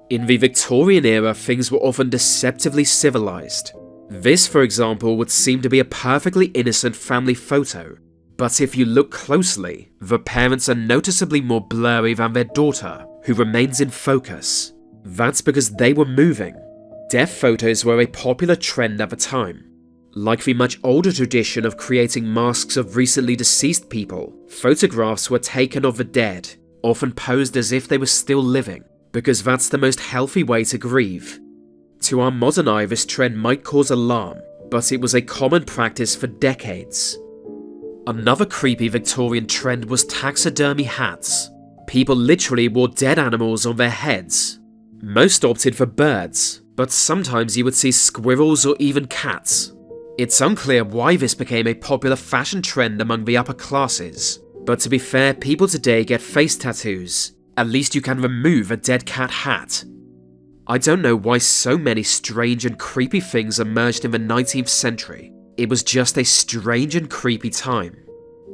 In the Victorian era, things were often deceptively civilized. This, for example, would seem to be a perfectly innocent family photo, but if you look closely, the parents are noticeably more blurry than their daughter, who remains in focus. That's because they were moving. Death photos were a popular trend at the time. Like the much older tradition of creating masks of recently deceased people, photographs were taken of the dead, often posed as if they were still living, because that's the most healthy way to grieve. To our modern eye, this trend might cause alarm, but it was a common practice for decades. Another creepy Victorian trend was taxidermy hats. People literally wore dead animals on their heads. Most opted for birds, but sometimes you would see squirrels or even cats. It's unclear why this became a popular fashion trend among the upper classes, but to be fair, people today get face tattoos. At least you can remove a dead cat hat. I don't know why so many strange and creepy things emerged in the 19th century. It was just a strange and creepy time.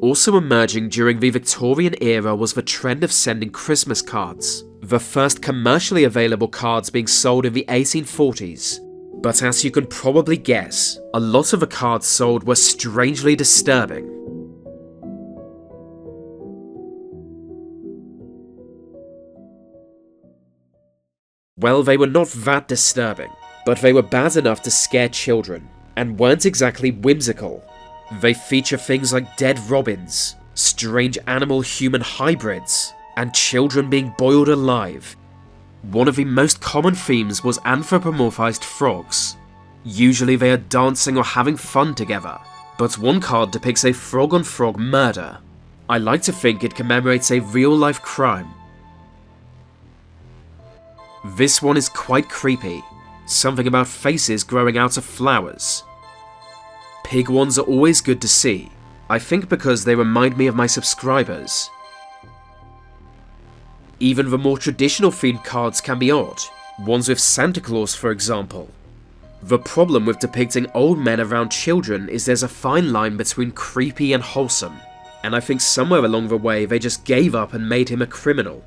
Also emerging during the Victorian era was the trend of sending Christmas cards, the first commercially available cards being sold in the 1840s. But as you can probably guess, a lot of the cards sold were strangely disturbing. Well, they were not that disturbing, but they were bad enough to scare children, and weren't exactly whimsical. They feature things like dead robins, strange animal-human hybrids, and children being boiled alive. One of the most common themes was anthropomorphized frogs. Usually they are dancing or having fun together, but one card depicts a frog-on-frog murder. I like to think it commemorates a real-life crime. This one is quite creepy, something about faces growing out of flowers. Pig ones are always good to see, I think because they remind me of my subscribers. Even the more traditional themed cards can be odd, ones with Santa Claus for example. The problem with depicting old men around children is there's a fine line between creepy and wholesome, and I think somewhere along the way they just gave up and made him a criminal.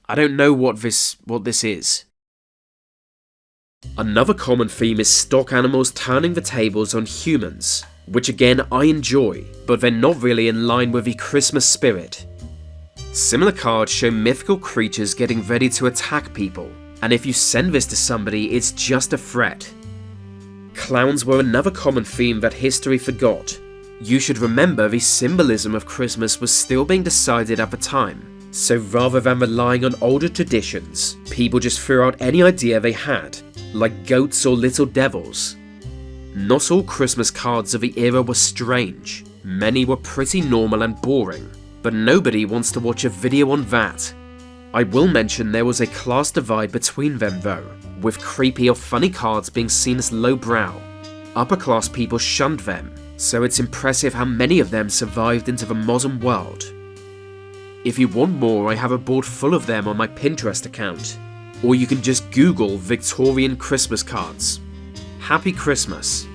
I don't know what this is. Another common theme is stock animals turning the tables on humans, which again I enjoy, but they're not really in line with the Christmas spirit. Similar cards show mythical creatures getting ready to attack people, and if you send this to somebody, it's just a threat. Clowns were another common theme that history forgot. You should remember the symbolism of Christmas was still being decided at the time. So rather than relying on older traditions, people just threw out any idea they had, like goats or little devils. Not all Christmas cards of the era were strange. Many were pretty normal and boring, but nobody wants to watch a video on that. I will mention there was a class divide between them though, with creepy or funny cards being seen as lowbrow. Upper class people shunned them, so it's impressive how many of them survived into the modern world. If you want more, I have a board full of them on my Pinterest account, or you can just Google Victorian Christmas cards. Happy Christmas!